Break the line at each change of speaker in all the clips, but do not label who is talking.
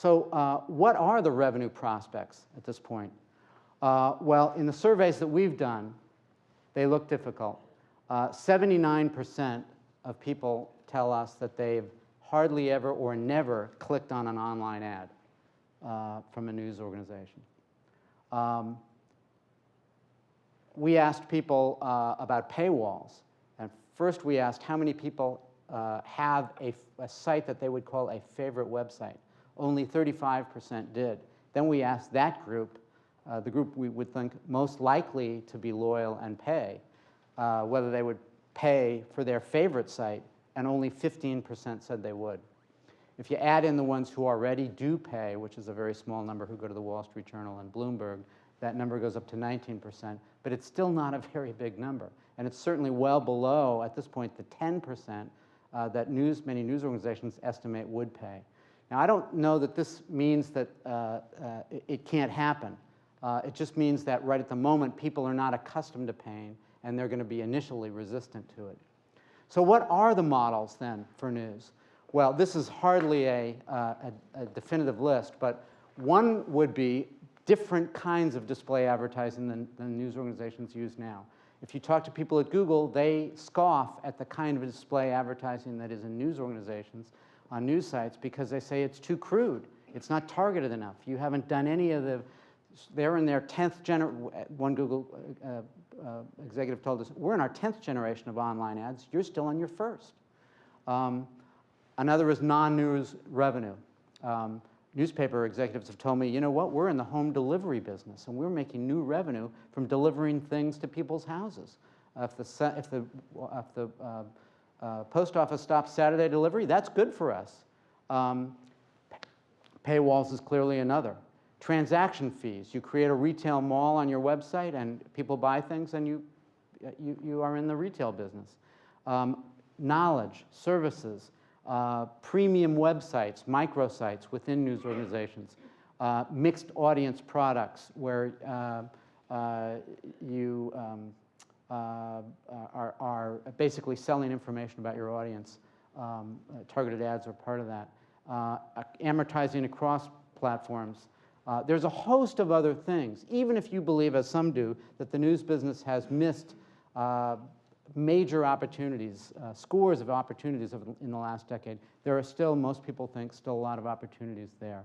What are the revenue prospects at this point? Well, in the surveys that we've done, they look difficult. 79% of people tell us that they've hardly ever or never clicked on an online ad from a news organization. We asked people about paywalls. And first we asked how many people have a site that they would call a favorite website. Only 35% did. Then we asked that group, the group we would think most likely to be loyal and pay, whether they would pay for their favorite site, and only 15% said they would. If you add in the ones who already do pay, which is a very small number who go to the Wall Street Journal and Bloomberg, that number goes up to 19%, but it's still not a very big number. And it's certainly well below, at this point, the 10% that many news organizations estimate would pay. Now, I don't know that this means that it can't happen. It just means that right at the moment, people are not accustomed to paying, and they're going to be initially resistant to it. So what are the models, then, for news? Well, this is hardly a definitive list, but one would be different kinds of display advertising than news organizations use now. If you talk to people at Google, they scoff at the kind of display advertising that is in news organizations on news sites because they say it's too crude. It's not targeted enough. You haven't done any of the, they're in their 10th generation, one Google executive told us, we're in our 10th generation of online ads. You're still on your first. Another is non-news revenue. Newspaper executives have told me, you know what, we're in the home delivery business, and we're making new revenue from delivering things to people's houses. If the post office stops Saturday delivery, that's good for us. Paywalls is clearly another. Transaction fees. You create a retail mall on your website, and people buy things, and you are in the retail business. Knowledge, services, premium websites, microsites within news organizations, mixed audience products where you are basically selling information about your audience. Targeted ads are part of that. Amortizing across platforms. There's a host of other things. Even if you believe, as some do, that the news business has missed major opportunities, scores of opportunities in the last decade, there are still, most people think, still a lot of opportunities there.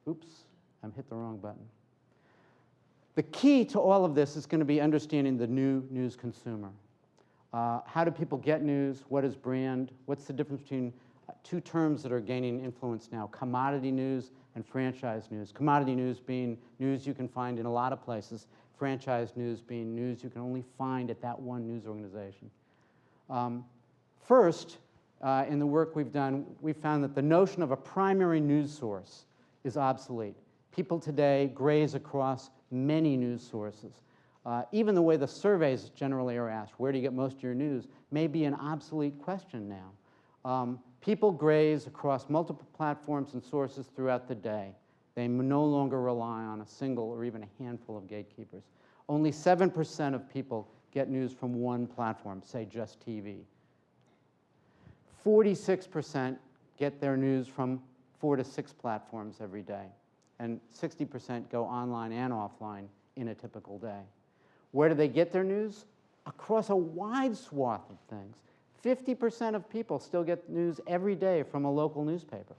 Oops, I hit the wrong button. The key to all of this is going to be understanding the new news consumer. How do people get news? What is brand? What's the difference between two terms that are gaining influence now, commodity news and franchise news? Commodity news being news you can find in a lot of places. Franchise news being news you can only find at that one news organization. First, in the work we've done, we found that the notion of a primary news source is obsolete. People today graze across many news sources. Even the way the surveys generally are asked, where do you get most of your news, may be an obsolete question now. People graze across multiple platforms and sources throughout the day. They no longer rely on a single or even a handful of gatekeepers. Only 7% of people get news from one platform, say just TV. 46% get their news from 4 to 6 platforms every day. And 60% go online and offline in a typical day. Where do they get their news? Across a wide swath of things. 50% of people still get news every day from a local newspaper.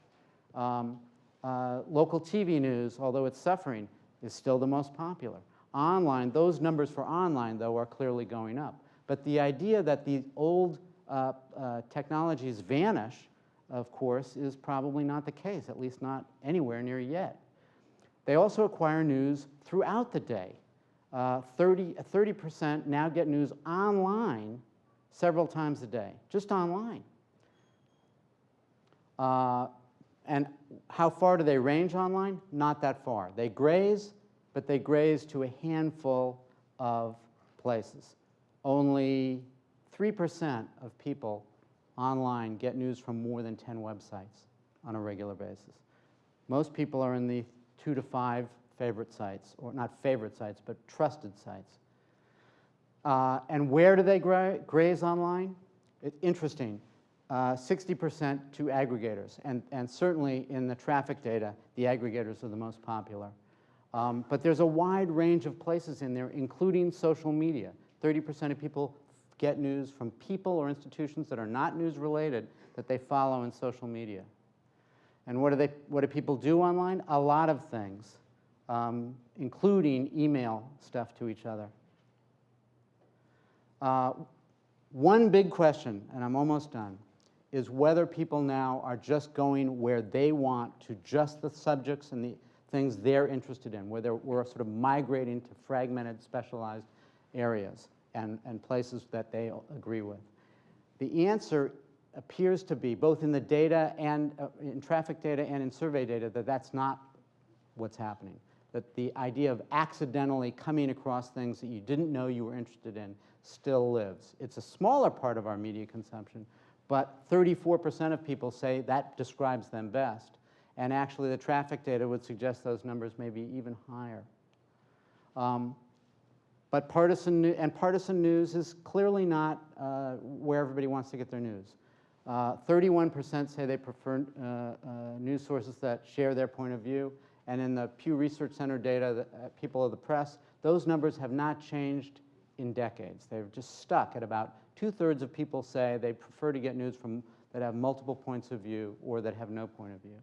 Local TV news, although it's suffering, is still the most popular. Online, those numbers for online, though, are clearly going up. But the idea that the old technologies vanish, of course, is probably not the case, at least not anywhere near yet. They also acquire news throughout the day. 30% now get news online several times a day, just online. And how far do they range online? Not that far. They graze, but they graze to a handful of places. Only 3% of people online get news from more than 10 websites on a regular basis. Most people are in the 2 to 5 favorite sites, or not favorite sites, but trusted sites. And where do they graze online? It's interesting. 60% to aggregators. And certainly in the traffic data, the aggregators are the most popular. But there's a wide range of places in there, including social media. 30% of people get news from people or institutions that are not news related that they follow in social media. And what do people do online? A lot of things, including email stuff to each other. One big question, and I'm almost done, is whether people now are just going where they want to just the subjects and the things they're interested in, where we're sort of migrating to fragmented, specialized areas and places that they agree with. The answer appears to be, both in the data and in traffic data and in survey data, that that's not what's happening. That the idea of accidentally coming across things that you didn't know you were interested in still lives. It's a smaller part of our media consumption, but 34% of people say that describes them best. And actually, the traffic data would suggest those numbers may be even higher. But partisan news is clearly not where everybody wants to get their news. 31% say they prefer news sources that share their point of view. And in the Pew Research Center data, people of the press, those numbers have not changed in decades. They're just stuck at about 2/3 of people say they prefer to get news from that have multiple points of view or that have no point of view.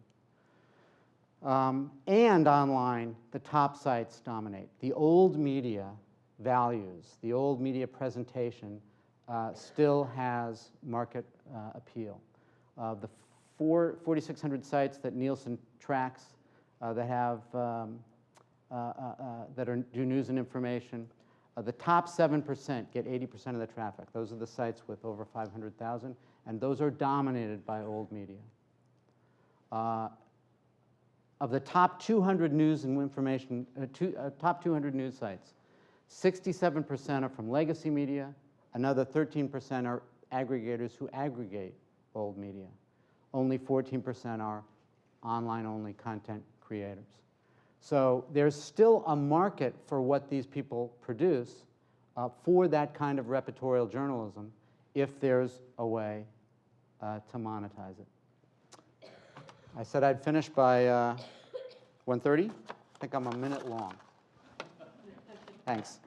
And online, the top sites dominate. The old media values, the old media presentation still has market appeal. The 4,600 sites that Nielsen tracks that have do news and information, the top 7% get 80% of the traffic. Those are the sites with over 500,000, and those are dominated by old media. Of the top 200 news and information, top 200 news sites, 67% are from legacy media. Another 13% are aggregators who aggregate old media. Only 14% are online-only content creators. So there's still a market for what these people produce for that kind of repertorial journalism if there's a way to monetize it. I said I'd finish by 1:30. I think I'm a minute long. Thanks.